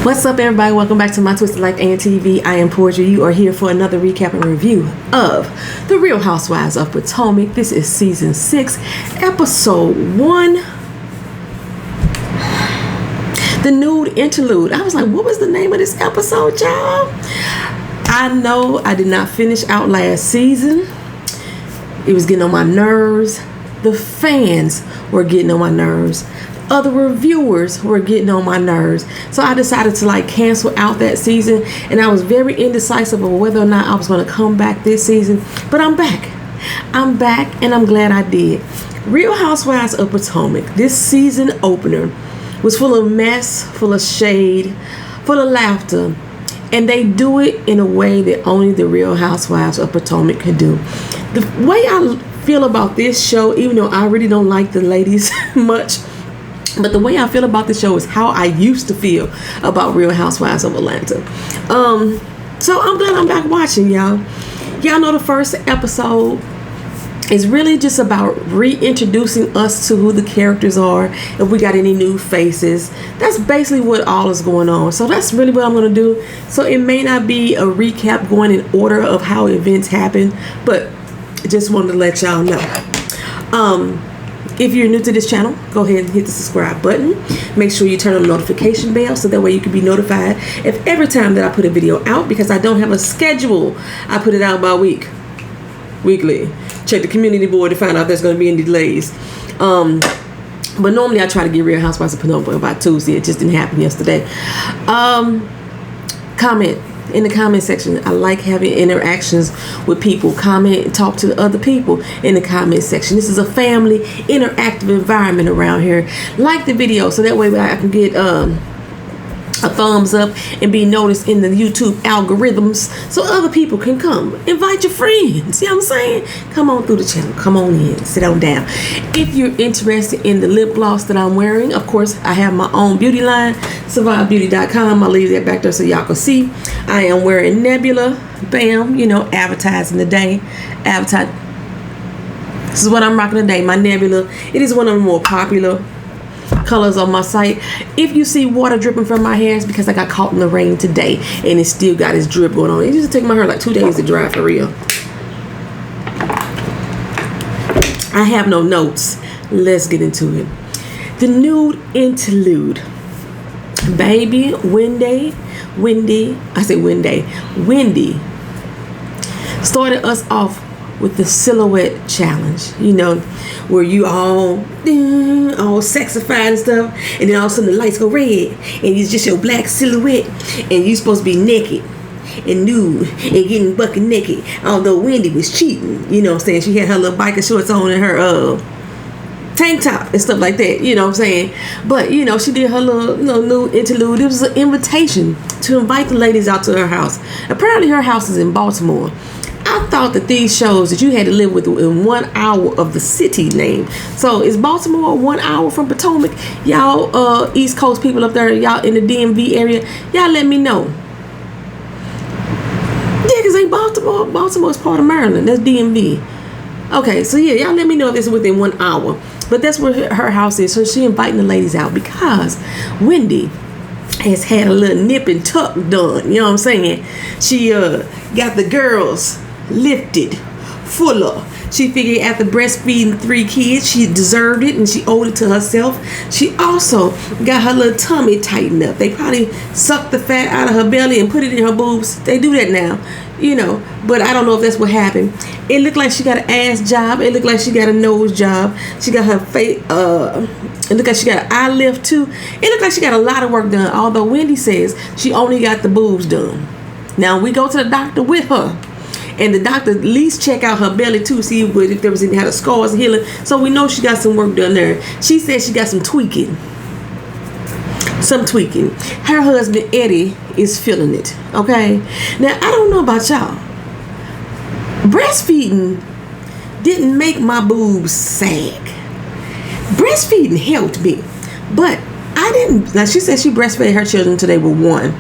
What's up, everybody? Welcome back to My Twisted Life and TV. I am Poetry. You are here for another recap and review of The Real Housewives of Potomac. This is season 6, episode 1. The nude interlude. I was like, what was the name of this episode, y'all? I know I did not finish out last season. It was getting on my nerves. The fans were getting on my nerves. Other reviewers were getting on my nerves. So I decided to cancel out that season, and I was very indecisive of whether or not I was going to come back this season. But I'm back. I'm back, and I'm glad I did. Real Housewives of Potomac. This season opener was full of mess, full of shade, full of laughter. And they do it in a way that only the Real Housewives of Potomac can do. The way I feel about this show, even though I really don't like the ladies much, but the way I feel about the show is how I used to feel about Real Housewives of Atlanta. So I'm glad I'm back watching, y'all. Y'all know the first episode is really just about reintroducing us to who the characters are, if we got any new faces. That's basically what all is going on. So that's really what I'm going to do. So it may not be a recap going in order of how events happen, but I just wanted to let y'all know. If you're new to this channel, go ahead and hit the subscribe button. Make sure you turn on the notification bell so that way you can be notified if every time that I put a video out, because I don't have a schedule. I put it out by weekly. Check the community board to find out if there's going to be any delays. But normally I try to get Real Housewives of Potomac by Tuesday. It just didn't happen yesterday. Comment in the comment section. I like having interactions with people. Comment and talk to the other people in the comment section. This is a family interactive environment around here. Like the video so that way I can get a thumbs up and be noticed in the YouTube algorithms so other people can come. Invite your friends. See what I'm saying? Come on through the channel. Come on in. Sit on down. If you're interested in the lip gloss that I'm wearing, of course, I have my own beauty line, survivebeauty.com. I'll leave that back there so y'all can see. I am wearing Nebula. Bam. You know, advertising today. This is what I'm rocking today. My Nebula. It is one of the more popular colors on my site. If you see water dripping from my hair, it's because I got caught in the rain today and it still got its drip going on. It used to take my hair like 2 days to dry, for real. I have no notes. Let's get into it. The nude interlude. Baby, Wendy started us off with the silhouette challenge, you know, where you all sexified and stuff, and then all of a sudden the lights go red and it's just your black silhouette and you supposed to be naked and nude and getting bucket naked, although Wendy was cheating, you know what I'm saying. She had her little biker shorts on and her tank top and stuff like that, you know what I'm saying. But you know, she did her little nude interlude. It was an invitation to invite the ladies out to her house. Apparently her house is in Baltimore. I thought that these shows that you had to live with in 1 hour of the city name. So is Baltimore 1 hour from Potomac? Y'all East Coast people up there, y'all in the DMV area, y'all let me know. Yeah, because ain't Baltimore is part of Maryland. That's DMV. Okay, so yeah, y'all let me know if it's within 1 hour. But that's where her house is. So she inviting the ladies out because Wendy has had a little nip and tuck done. You know what I'm saying? She got the girls lifted, fuller. She figured after breastfeeding 3 kids, she deserved it and she owed it to herself. She also got her little tummy tightened up. They probably sucked the fat out of her belly and put it in her boobs. They do that now, you know, but I don't know if that's what happened. It looked like she got an ass job. It looked like she got a nose job. She got her face, it looked like she got an eye lift too. It looked like she got a lot of work done, although Wendy says she only got the boobs done. Now we go to the doctor with her, and the doctor at least check out her belly too, see if there was any had a scars healing. So we know she got some work done there. She said she got some tweaking. Her husband Eddie is feeling it. Okay. Now I don't know about y'all. Breastfeeding didn't make my boobs sag. Breastfeeding helped me, but I didn't. Like she said, she breastfed her children until they were 1.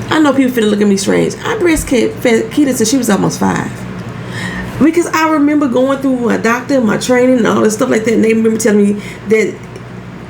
I know people finna look at me strange. I breastfed Keita since she was almost 5. Because I remember going through my doctor, my training, and all this stuff like that. And they remember telling me that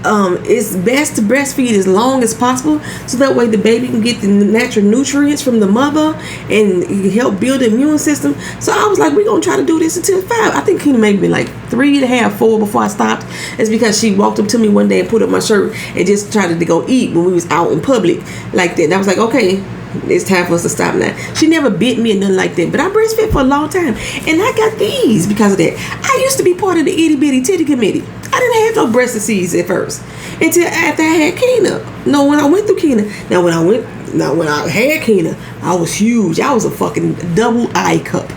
it's best to breastfeed as long as possible, so that way the baby can get the natural nutrients from the mother and help build the immune system. So I was like, we're gonna try to do this until 5. I think Keena made me like 3.5, 4 before I stopped. It's because she walked up to me one day and put up my shirt and just tried to go eat when we was out in public like that. And I was like, okay, it's time for us to stop now. She never bit me or nothing like that, but I breastfed for a long time, and I got these because of that. I used to be part of the itty bitty titty committee. I didn't have no breast disease at first until after I had Keena. No, when I went through Keena. Now when I had Keena, I was huge. I was a fucking double I cup.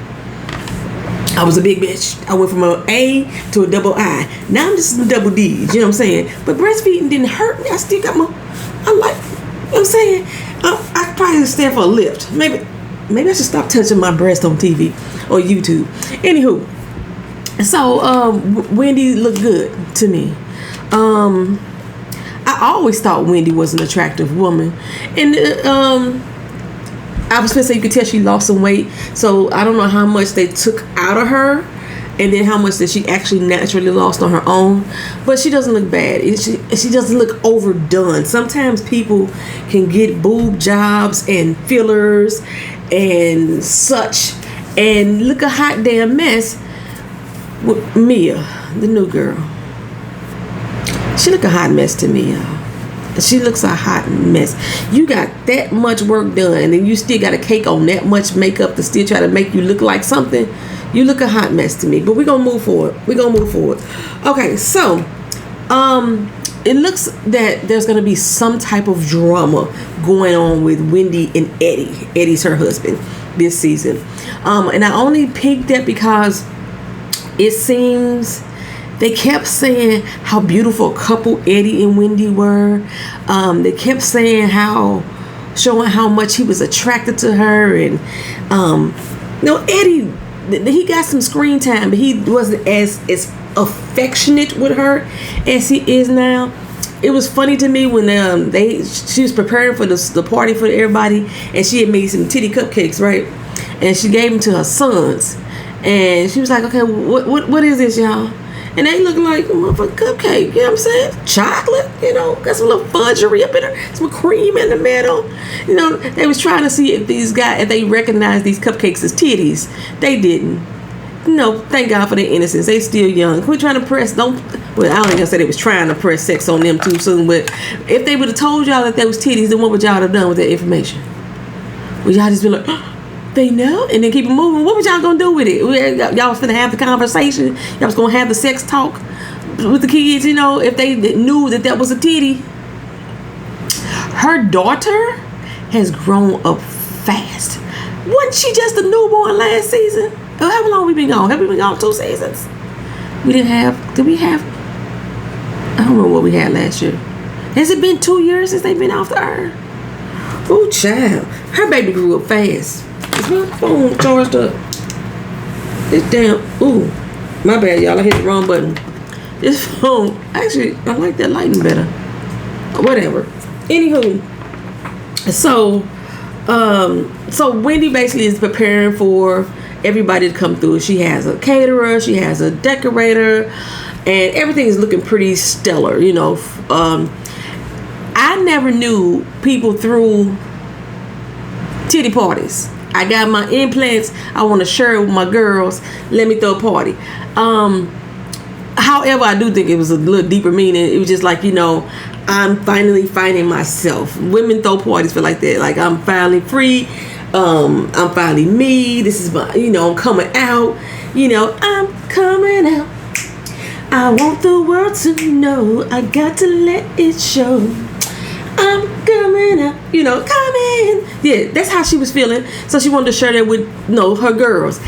I was a big bitch. I went from an A to a double I. Now I'm just a double D. You know what I'm saying? But breastfeeding didn't hurt me. I still got my. I'm like, you know what I'm saying? I probably stand for a lift. Maybe I should stop touching my breast on TV or YouTube. Anywho, so Wendy looked good to me. I always thought Wendy was an attractive woman, and I was gonna say you could tell she lost some weight. So I don't know how much they took out of her, and then how much that she actually naturally lost on her own. But she doesn't look bad. She doesn't look overdone. Sometimes people can get boob jobs and fillers and such and look a hot damn mess. With Mia, the new girl, she look a hot mess to me, y'all. She looks a hot mess. You got that much work done, and you still got a cake on that much makeup to still try to make you look like something. You look a hot mess to me. But we're gonna move forward. Okay, so it looks that there's gonna be some type of drama going on with Wendy and Eddie. Eddie's her husband this season. And I only picked that because it seems they kept saying how beautiful a couple Eddie and Wendy were. They kept saying showing how much he was attracted to her, and Eddie, he got some screen time, but he wasn't as affectionate with her as he is now. It was funny to me when she was preparing for the party for everybody, and she had made some titty cupcakes, right? And she gave them to her sons, and she was like, okay, what is this, y'all? And they look like a motherfucking cupcake, you know what I'm saying? Chocolate, got some little fudgery up in there, some cream in the middle. They was trying to see if they recognized these cupcakes as titties. They didn't. Thank God for their innocence. They still young. We're trying to I don't ain't gonna say they was trying to press sex on them too soon, but if they would have told y'all that they was titties, then what would y'all have done with that information? Would y'all just be like, they know, and then keep it moving? What was y'all gonna do with it? Y'all was gonna have the conversation. Y'all was gonna have the sex talk with the kids. If they knew that was a titty. Her daughter has grown up fast. Wasn't she just a newborn last season? How long we been gone? Have we been gone 2 seasons? Did we have? I don't know what we had last year. Has it been 2 years since they've been off the earth? Oh, child, her baby grew up fast. Is my phone charged up? This damn, ooh, my bad, y'all. I hit the wrong button. This phone, actually, I like that lighting better. Whatever. Anywho, so Wendy basically is preparing for everybody to come through. She has a caterer, she has a decorator, and everything is looking pretty stellar. I never knew people threw titty parties. I got my implants. I want to share it with my girls. Let me throw a party. However, I do think it was a little deeper meaning. It was just like, I'm finally finding myself. Women throw parties for like that. Like, I'm finally free. I'm finally me. This is my, I'm coming out. I'm coming out. I want the world to know. I got to let it show. I'm coming out, coming. Yeah, that's how she was feeling. So she wanted to share that with, her girls.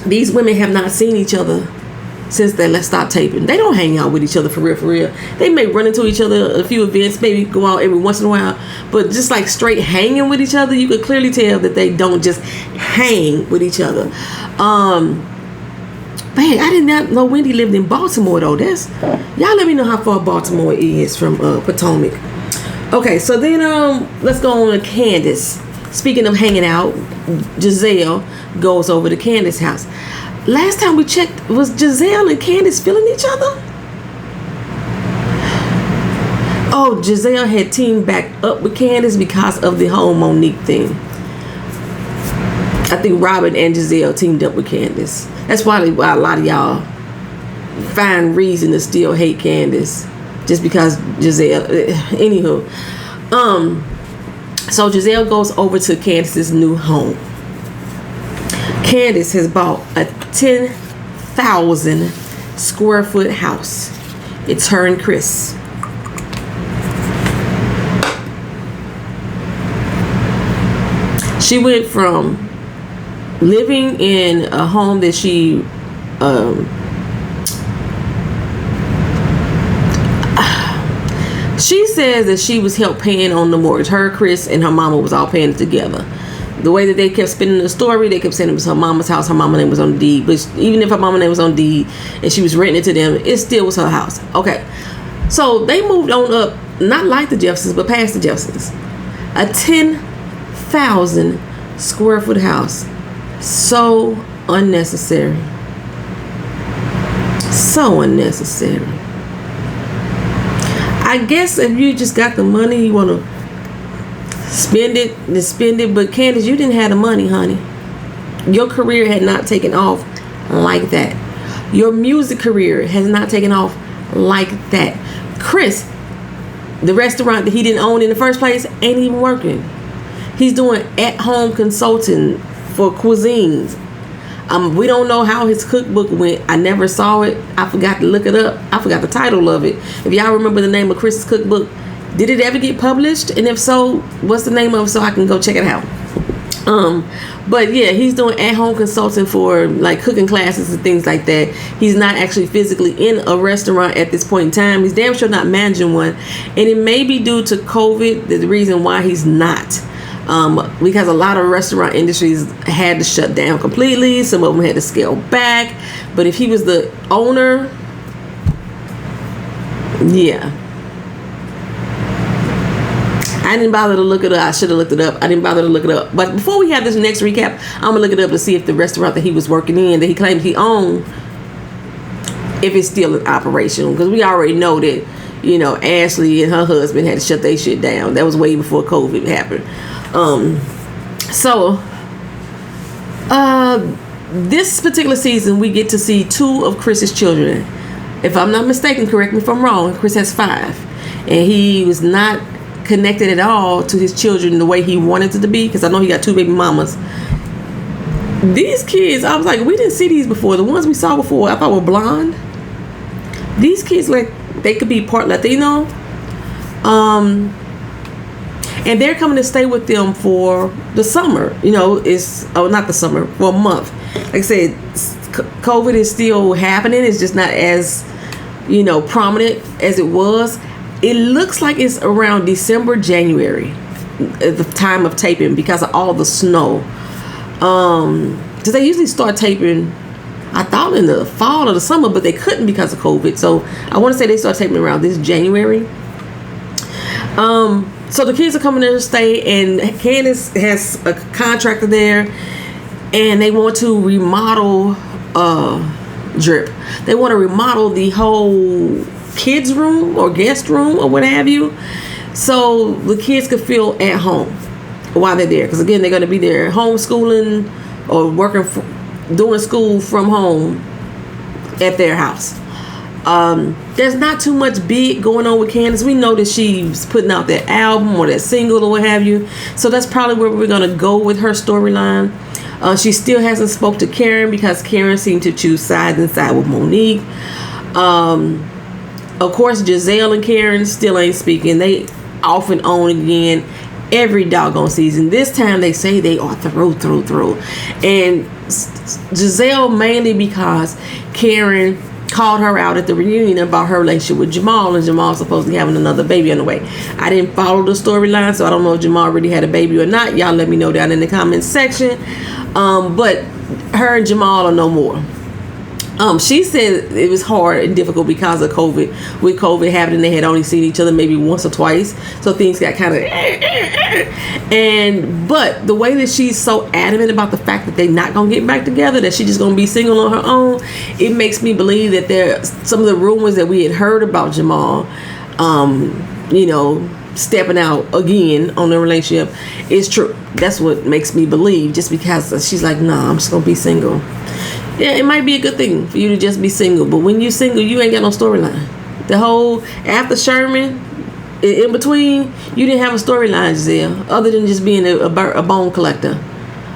These women have not seen each other since they stopped taping. They don't hang out with each other for real. They may run into each other at a few events, maybe go out every once in a while, but just like straight hanging with each other, you could clearly tell that they don't just hang with each other. Man, I did not know Wendy lived in Baltimore though. Y'all let me know how far Baltimore is from Potomac. Okay, so then let's go on to Candace. Speaking of hanging out, Giselle goes over to Candace's house. Last time we checked, was Giselle and Candace feeling each other? Oh, Giselle had teamed back up with Candace because of the whole Monique thing. I think Robin and Giselle teamed up with Candace. That's why a lot of y'all find reason to still hate Candace, just because Giselle. Anywho, so Giselle goes over to Candace's new home. Candace has bought a 10,000 square foot house. It's her and Chris. She went from living in a home that she says that she was helped paying on the mortgage. Her, Chris, and her mama was all paying it together. The way that they kept spinning the story, they kept saying it was her mama's house. Her mama name was on the deed. But even if her mama name was on the deed and she was renting it to them, it still was her house. Okay. So they moved on up, not like the Jeffersons, but past the Jeffersons. A 10,000 square foot house. So unnecessary. So unnecessary. I guess if you just got the money, you want to spend it, then spend it. But Candace, you didn't have the money, honey. Your career had not taken off like that. Your music career has not taken off like that. Chris, the restaurant that he didn't own in the first place, ain't even working. He's doing at-home consulting for cuisines. We don't know how his cookbook went. I never saw it. I forgot to look it up. I forgot the title of it. If y'all remember the name of Chris's cookbook, did it ever get published? And if so, what's the name of it so I can go check it out? But yeah, he's doing at-home consulting for like cooking classes and things like that. He's not actually physically in a restaurant at this point in time. He's damn sure not managing one. And it may be due to COVID, the reason why he's not. Because a lot of restaurant industries had to shut down completely. Some of them had to scale back. But if he was the owner, yeah. I didn't bother to look it up. I should have looked it up. I didn't bother to look it up. But before we have this next recap, I'm going to look it up to see if the restaurant that he was working in, that he claimed he owned, if it's still in operation. Because we already know that, you know, Ashley and her husband had to shut their shit down. That was way before COVID happened. This particular season, we get to see 2 of Chris's children. If I'm not mistaken, correct me if I'm wrong, Chris has 5. And he was not connected at all to his children the way he wanted it to be, because I know he got 2 baby mamas. These kids, I was like, we didn't see these before. The ones we saw before, I thought were blonde. These kids, like, they could be part Latino. And they're coming to stay with them for the summer. You know, not the summer, for a month. Like I said, COVID is still happening. It's just not as, you know, prominent as it was. It looks like it's around December, January, at the time of taping, because of all the snow. Because they usually start taping, I thought, in the fall or the summer, but they couldn't because of COVID. So I want to say they start taping around this January. So the kids are coming there to stay, and Candace has a contractor there, and they want to remodel Drip. They want to remodel the whole kids room or guest room or what have you, so the kids could feel at home while they're there. Because again, they're going to be there homeschooling or doing school from home at their house. There's not too much big going on with Candace. We know that she's putting out that album or that single or what have you, so that's probably where we're going to go with her storyline. She still hasn't spoke to Karen, because Karen seemed to choose sides and side with Monique. Of course, Giselle and Karen still ain't speaking. They off and on again every doggone season. This time they say they are through. And Giselle mainly because Karen called her out at the reunion about her relationship with Jamal, and Jamal's supposedly having another baby on the way. I didn't follow the storyline, so I don't know if Jamal already had a baby or not. Y'all let me know down in the comments section. But her and Jamal are no more. She said it was hard and difficult because of COVID. With COVID happening, they had only seen each other maybe once or twice, so things got kind of but the way that she's so adamant about the fact that they're not gonna get back together, that she's just gonna be single on her own, it makes me believe that some of the rumors that we had heard about Jamal stepping out again on the relationship is true. That's what makes me believe, just because she's like, nah, I'm just gonna be single. Yeah, it might be a good thing for you to just be single, but when you're single, you ain't got no storyline. The whole after Sherman, in between, you didn't have a storyline, Giselle, other than just being a bone collector,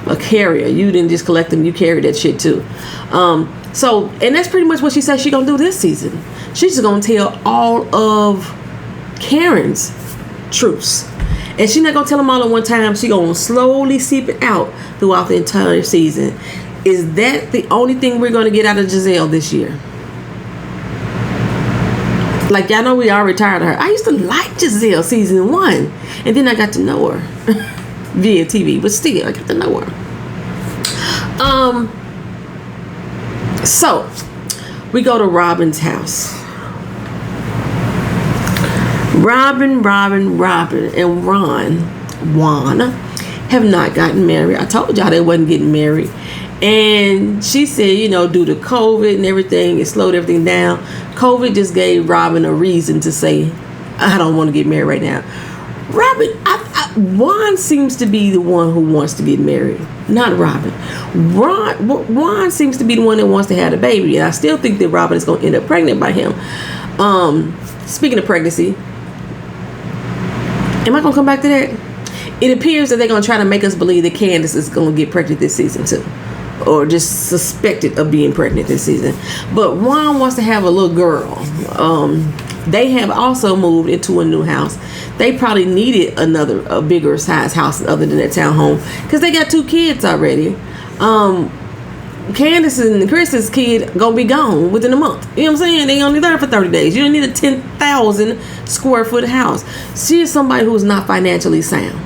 a carrier. You didn't just collect them, you carried that shit too. So, and that's pretty much what she said she gonna do this season. She's just gonna tell all of Karen's truths, and she's not gonna tell them all at one time. She gonna slowly seep it out throughout the entire season. Is that the only thing we're gonna get out of Giselle this year? Like, y'all know we already tired of her. I used to like Giselle season 1, and then I got to know her via TV, but still I got to know her. So we go to Robin's house. Robin, and Juan have not gotten married. I told y'all they wasn't getting married. And she said, due to COVID and everything, it slowed everything down. COVID just gave Robin a reason to say, I don't want to get married right now. Juan seems to be the one who wants to get married, not Robin. Juan seems to be the one that wants to have a baby. And I still think that Robin is going to end up pregnant by him. Speaking of pregnancy, am I going to come back to that? It appears that they're going to try to make us believe that Candace is going to get pregnant this season too, or just suspected of being pregnant this season. But Juan wants to have a little girl. They have also moved into a new house. They probably needed a bigger size house other than that townhome, because they got 2 kids already. Candace and Chris's kid gonna be gone within a month. You know what I'm saying? They only there for 30 days. You don't need a 10,000 square foot house. She is somebody who is not financially sound.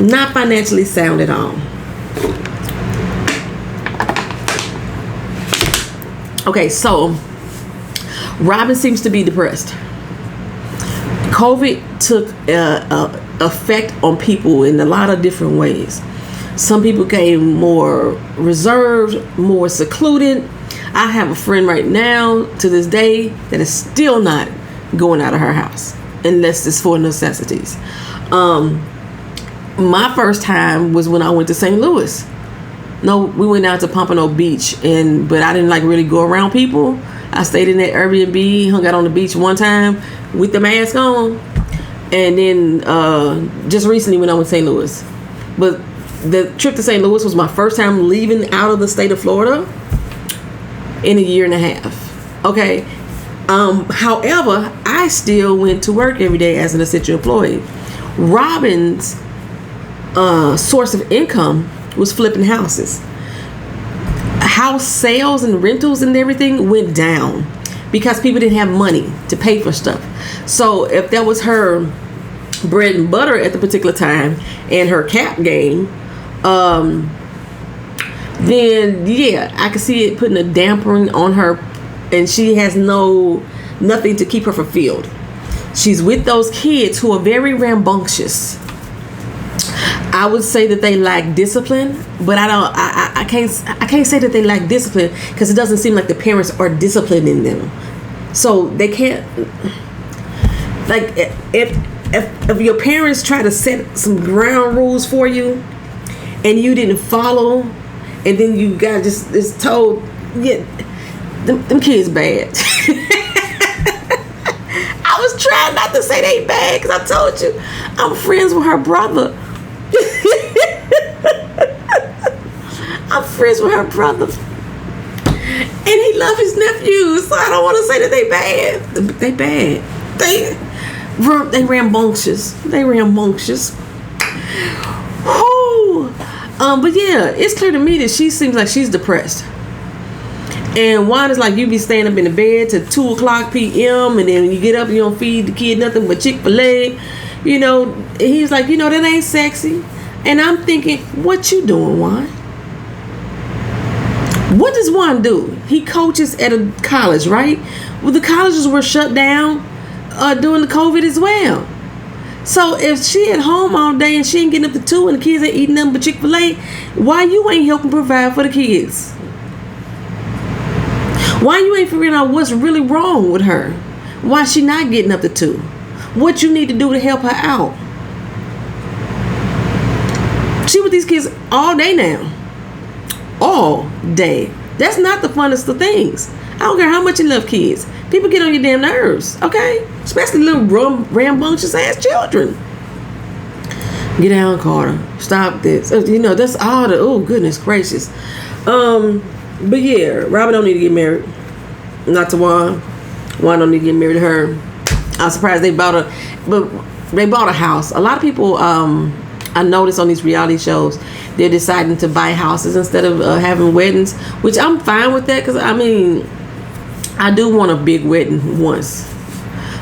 Not financially sound at all. Okay, so Robin seems to be depressed. COVID took effect on people in a lot of different ways. Some people became more reserved, more secluded. I have a friend right now to this day that is still not going out of her house unless it's for necessities. My first time was when I went to St. Louis. No, we went out to Pompano Beach, but I didn't really go around people. I stayed in that Airbnb, hung out on the beach one time with the mask on, and then just recently when I went to St. Louis. But the trip to St. Louis was my first time leaving out of the state of Florida in a year and a half. Okay. However, I still went to work every day as an essential employee. Robin's source of income was flipping houses. House sales and rentals and everything went down because people didn't have money to pay for stuff. So if that was her bread and butter at the particular time and her cap game, then yeah, I could see it putting a dampering on her, and she has nothing to keep her fulfilled. She's with those kids who are very rambunctious. I would say that they lack discipline, but I can't say that they lack discipline because it doesn't seem like the parents are disciplining them. So they can't, like, if your parents try to set some ground rules for you and you didn't follow, and then you got just told, yeah, them kids bad. I was trying not to say they bad because I told you I'm friends with her brother. I'm friends with her brother, and he loves his nephews, so I don't want to say that they bad. They bad. They rambunctious. Whoo. But yeah, it's clear to me that she seems like she's depressed. And Juan is like, you be staying up in the bed till 2:00 p.m. and then when you get up, you don't feed the kid nothing but Chick-fil-A. He's like, that ain't sexy. And I'm thinking, what you doing, Juan? What does Juan do? He coaches at a college, right? Well, the colleges were shut down during the COVID as well. So if she at home all day and she ain't getting up to 2 and the kids ain't eating nothing but Chick-fil-A, why you ain't helping provide for the kids? Why you ain't figuring out what's really wrong with her? Why she not getting up to 2? what you need to do to help her out. She with these kids all day now. All day. That's not the funnest of things. I don't care how much you love kids. People get on your damn nerves, okay? Especially little rambunctious ass children. Get down, Carter. Stop this. You know, that's all the, oh, goodness gracious. But yeah, Robin don't need to get married. Not to Juan. Juan don't need to get married to her. I'm surprised they bought a house. A lot of people, I noticed on these reality shows, they're deciding to buy houses instead of having weddings, which I'm fine with that, because I mean, I do want a big wedding once.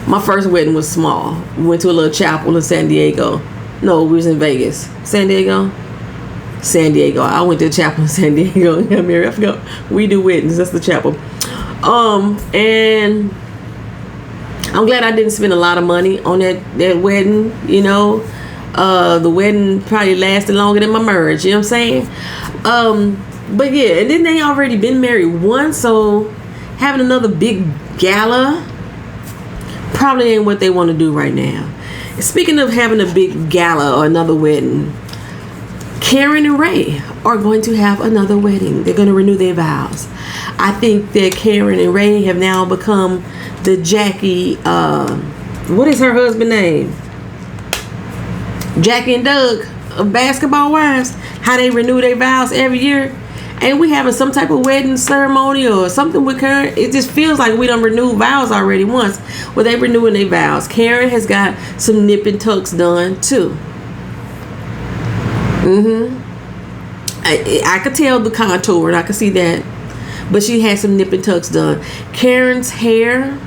My first wedding was small. We went to a little chapel in San Diego. No, we was in Vegas. San Diego. I went to a chapel in San Diego. Yeah, Mary, I forgot. We do weddings. That's the chapel. And I'm glad I didn't spend a lot of money on that wedding. You know, the wedding probably lasted longer than my marriage. You know what I'm saying? But yeah, and then they already been married once, so having another big gala probably ain't what they want to do right now. Speaking of having a big gala or another wedding, Karen and Ray are going to have another wedding. They're going to renew their vows. I think that Karen and Ray have now become the Jackie, what is her husband's name? Jackie and Doug of Basketball Wives. How they renew their vows every year. And we having some type of wedding ceremony or something with Karen. It just feels like we done renewed vows already once. Well, they renewing their vows. Karen has got some nip and tucks done too. I could tell the contour and I could see that. But she had some nip and tucks done. Karen's hair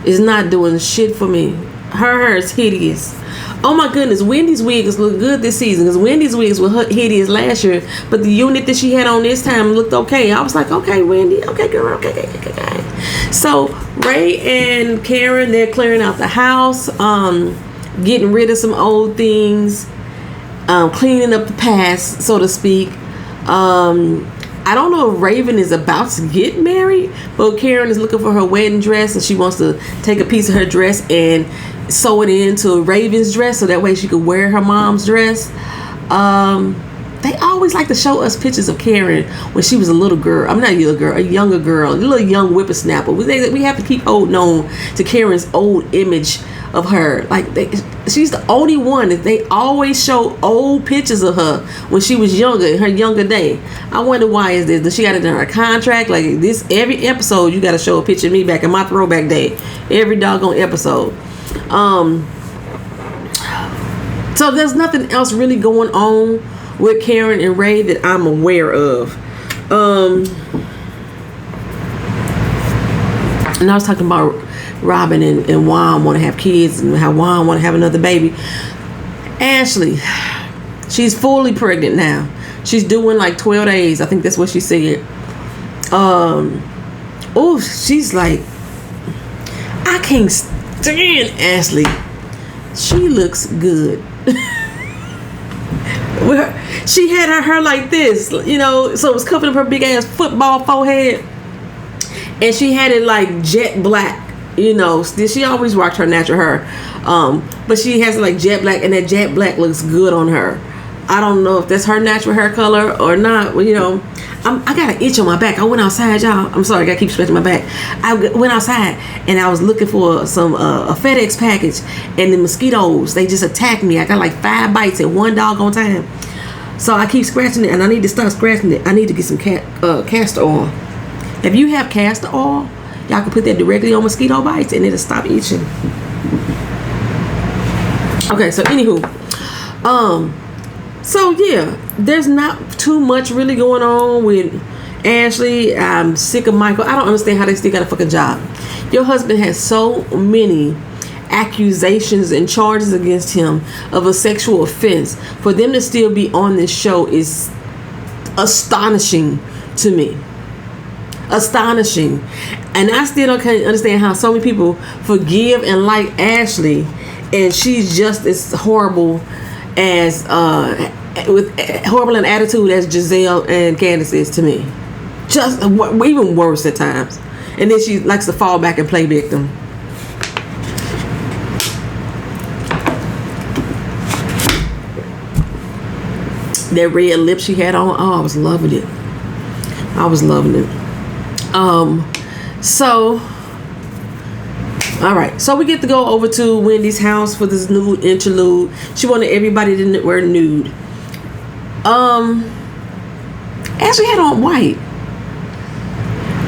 is not doing shit for me. Her hair is hideous. Oh my goodness, Wendy's wigs look good this season, because Wendy's wigs were hideous last year, but the unit that she had on this time looked okay. I was like, okay, Wendy, okay, girl, okay. So Ray and Karen, they're clearing out the house, getting rid of some old things, cleaning up the past, so to speak. I don't know if Raven is about to get married, but Karen is looking for her wedding dress, and she wants to take a piece of her dress and sew it into Raven's dress so that way she could wear her mom's dress. They always like to show us pictures of Karen when she was a little girl. I'm not a little girl, a younger girl, a little young whippersnapper. We have to keep holding on to Karen's old image of her. Like, she's the only one that they always show old pictures of her when she was younger, in her younger day. I wonder why is this? Does she got it in her contract? Like, this, every episode you got to show a picture of me back in my throwback day. Every doggone episode. So there's nothing else really going on with Karen and Ray that I'm aware of. And I was talking about Robin and Juan want to have kids, and how Juan want to have another baby. Ashley, she's fully pregnant now. She's doing like 12 days. I think that's what she said. Oh, she's like, I can't stand Ashley. She looks good. She had her hair like this, you know, so it was covering up her big ass football forehead, and she had it like jet black, you know. She always rocked her natural hair, but she has like jet black, and that jet black looks good on her. I don't know if that's her natural hair color or not. Well, you know, I got an itch on my back. I went outside, y'all. I'm sorry, I gotta keep stretching my back. I went outside and I was looking for some a FedEx package, and the mosquitoes, they just attacked me. I got like 5 bites at one doggone time. So I keep scratching it, and I need to stop scratching it. I need to get some castor oil. If you have castor oil, y'all can put that directly on mosquito bites, and it'll stop itching. Okay, so anywho, so yeah, there's not too much really going on with Ashley. I'm sick of Michael. I don't understand how they still got a fucking job. Your husband has so many accusations and charges against him of a sexual offense. For them to still be on this show is astonishing to me. Astonishing. And I still don't understand how so many people forgive and like Ashley, and she's just as horrible as with horrible an attitude as Giselle and Candace is to me. Just even worse at times. And then she likes to fall back and play victim. That red lip she had on, oh, I was loving it. So all right, so we get to go over to Wendy's house for this nude interlude. She wanted everybody to wear nude. Ashley had on white.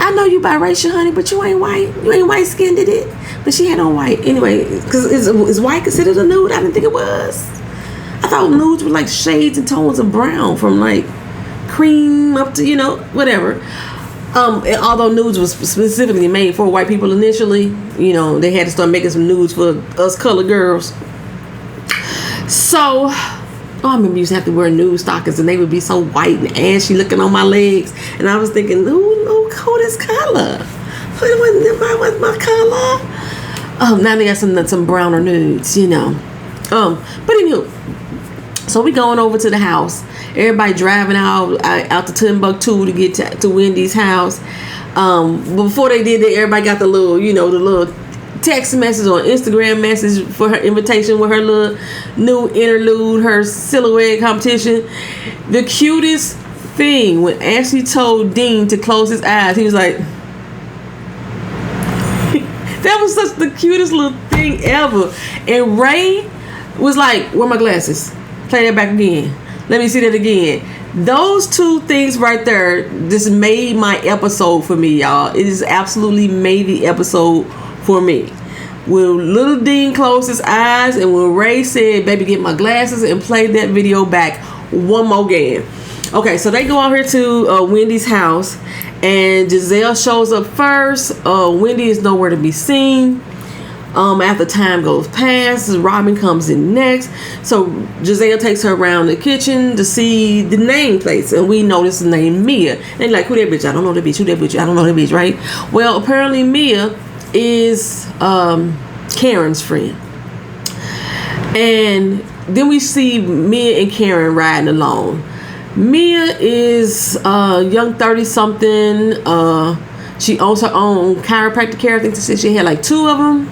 I know you biracial, honey, but you ain't white. You ain't white skinned, did it? But she had on white anyway. Because is white considered a nude? I didn't think it was. I thought nudes were like shades and tones of brown, from like cream up to, whatever. And although nudes was specifically made for white people initially, they had to start making some nudes for us colored girls. So, I remember used to have to wear nude stockings, and they would be so white and ashy looking on my legs. And I was thinking, who this color? What's my color? Now they got some browner nudes, But anywho, so we going over to the house. Everybody driving out to Timbuktu to get to Wendy's house. Before they did that, everybody got the little text message or Instagram message for her invitation with her little new interlude, her silhouette competition. The cutest thing, when Ashley told Dean to close his eyes, he was like, that was such the cutest little thing ever. And Ray was like, where are my glasses? Play that back again. Let me see that again. Those two things right there just made my episode for me, y'all. It just absolutely made the episode for me. When little Dean closed his eyes and when Ray said, baby, get my glasses, and played that video back one more again. Okay, so they go out here to Wendy's house, and Giselle shows up first. Wendy is nowhere to be seen. After time goes past, Robin comes in next. So Giselle takes her around the kitchen to see the nameplates, and we notice the name Mia. And they're like, who that bitch? I don't know that bitch. Who that bitch? I don't know that bitch, right? Well, apparently Mia is Karen's friend. And then we see Mia and Karen riding along. Mia is young 30-something. She owns her own chiropractic care. I think she had like 2 of them.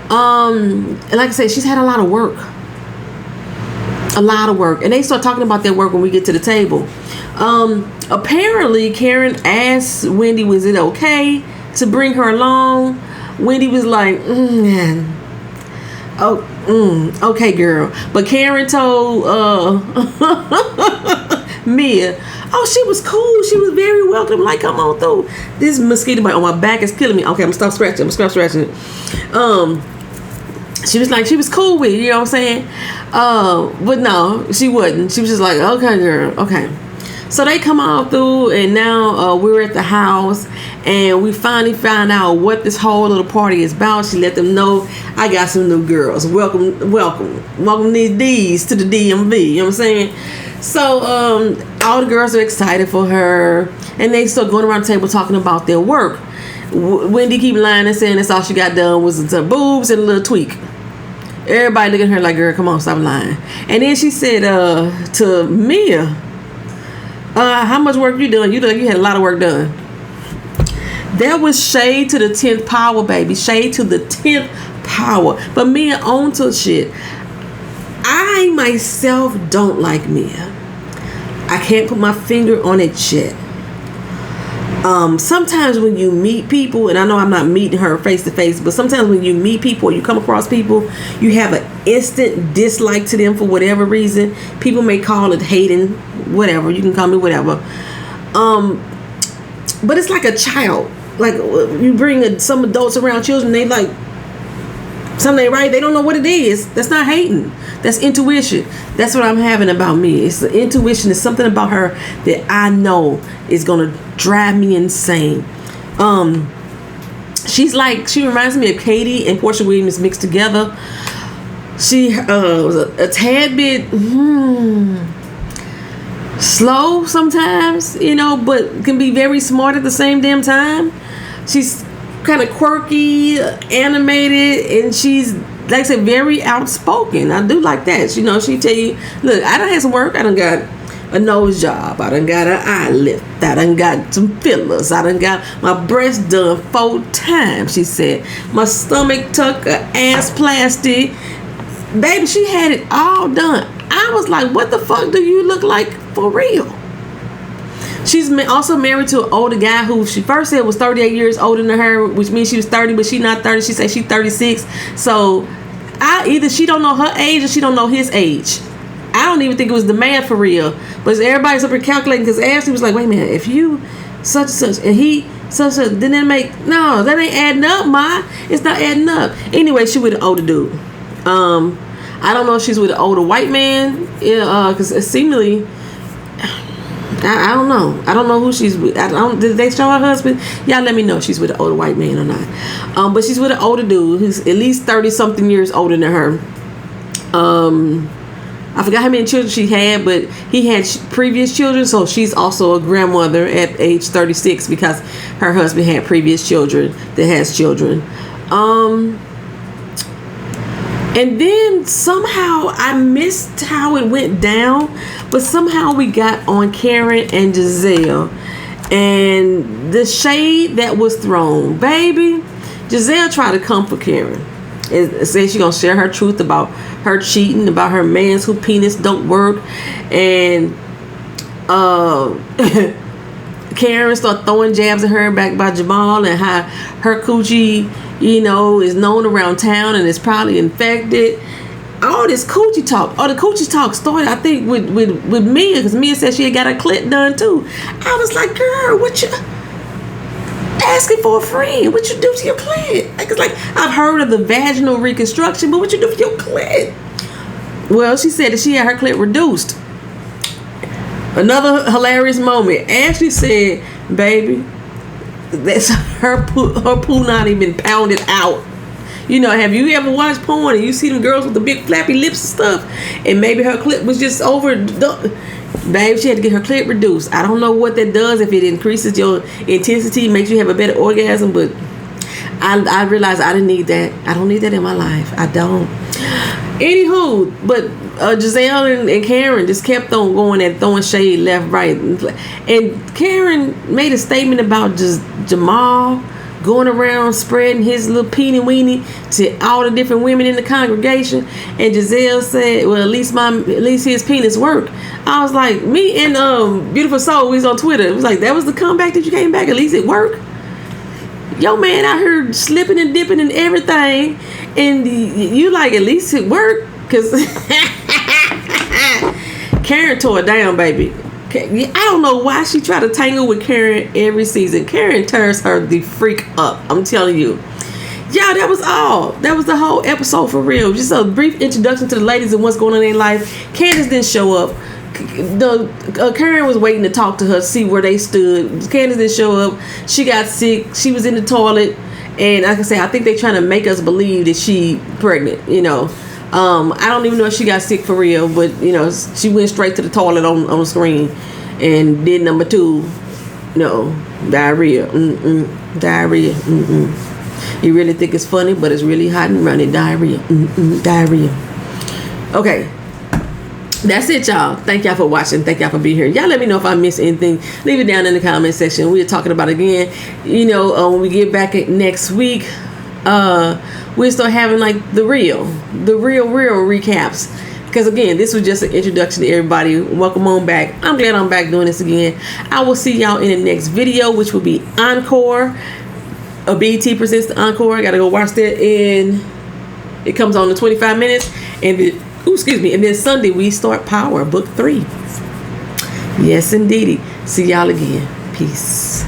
And like I said, she's had a lot of work. And they start talking about their work when we get to the table. Apparently Karen asked Wendy, was it okay to bring her along? Wendy was like, okay, girl. But Karen told Mia, oh, she was cool. She was very welcome. Like, come on through. This mosquito bite on my back is killing me. Okay, I'm gonna stop scratching. She was like, she was cool with it, you know what I'm saying? But no, she wasn't. She was just like, okay, girl, okay. So they come all through, and now we're at the house, and we finally found out what this whole little party is about. She let them know, I got some new girls. Welcome these to the DMV, you know what I'm saying? So all the girls are excited for her, and they start going around the table talking about their work. Wendy keep lying and saying that's all she got done was her boobs and a little tweak. Everybody looking at her like, girl, come on, stop lying. And then she said to Mia, how much work you doing? You look like you had a lot of work done. That was shade to the 10th power, baby. Shade to the 10th power. But Mia owns her shit. I myself don't like Mia. I can't put my finger on it yet. Sometimes when you meet people, and I know I'm not meeting her face to face, but sometimes when you meet people or you come across people, you have an instant dislike to them for whatever reason. People may call it hating, whatever. You can call me whatever. But it's like a child. Like you bring some adults around children, they like something ain't right. They don't know what it is. That's not hating. That's intuition. That's what I'm having about me. It's the intuition. It's something about her that I know is gonna drive me insane. She reminds me of Katie and Portia Williams mixed together. She was a tad bit slow sometimes, but can be very smart at the same damn time. She's kind of quirky, animated, and she's, like I said, very outspoken. I do like that. She tell you, look, I done had some work. I done got a nose job. I done got an eye lift. I done got some fillers. I done got my breast done 4 times, she said. My stomach tuck, ass plastic. Baby, she had it all done. I was like, what the fuck do you look like for real? She's also married to an older guy who she first said was 38 years older than her, which means she was 30, but she's not 30. She said she's 36. So either she don't know her age or she don't know his age. I don't even think it was the man for real. But everybody's up here calculating because Ashley was like, wait a minute, if you such and such and he such and then that ain't adding up, Ma. It's not adding up. Anyway, she with an older dude. I don't know if she's with an older white man. Because seemingly I don't know. I don't know who she's with. Did they show her husband? Y'all let me know if she's with an older white man or not. But she's with an older dude who's at least 30 something years older than her. I forgot how many children she had, but he had previous children, so she's also a grandmother at age 36 because her husband had previous children that has children. And then somehow I missed how it went down, but somehow we got on Karen and Giselle. And the shade that was thrown, baby, Giselle tried to come for Karen. And said she gonna share her truth about her cheating, about her man's who penis don't work. And Karen started throwing jabs at her back by Jamal and how her coochie, is known around town and is probably infected. All this coochie talk. The coochie talk started, I think, with Mia, because Mia said she had got her clit done too. I was like, girl, what you asking for a friend? What you do to your clit? It's like, I've heard of the vaginal reconstruction, but what you do for your clit? Well, she said that she had her clit reduced. Another hilarious moment. Ashley said, baby, that's her poo not even pounded out. Have you ever watched porn and you see them girls with the big flappy lips and stuff, and maybe her clit was just over? Babe, she had to get her clit reduced. I don't know what that does, if it increases your intensity, makes you have a better orgasm, but I realized I didn't need that. I don't need that in my life. I don't. Anywho, but Giselle and Karen just kept on going and throwing shade left, right. And Karen made a statement about just Jamal going around spreading his little peenie weenie to all the different women in the congregation. And Giselle said, well, at least his penis worked. I was like, me and Beautiful Soul, we was on Twitter. It was like, that was the comeback that you came back. At least it worked. Yo, man, I heard slipping and dipping and everything. And you like, at least it worked. Because Karen tore it down, baby. I don't know why she tried to tangle with Karen every season. Karen tears her the freak up. I'm telling you. Yeah, that was all. That was the whole episode for real. Just a brief introduction to the ladies and what's going on in their life. Candace didn't show up. Karen was waiting to talk to her, see where they stood. Candace didn't show up. She got sick. She was in the toilet. And like I say, I think they're trying to make us believe that she pregnant, I don't even know if she got sick for real, but she went straight to the toilet on the screen and did number 2. Diarrhea. Diarrhea. You really think it's funny, but it's really hot and runny. Diarrhea. Diarrhea. Okay. That's it, y'all. Thank y'all for watching. Thank y'all for being here. Y'all let me know if I missed anything. Leave it down in the comment section. We're talking about it again. When we get back next week, we'll start having like the real recaps. Because again, this was just an introduction to everybody. Welcome on back. I'm glad I'm back doing this again. I will see y'all in the next video, which will be Encore. BET presents the Encore. I gotta go watch that, and it comes on in 25 minutes. And and then Sunday we start Power Book 3. Yes, indeedy. See y'all again. Peace.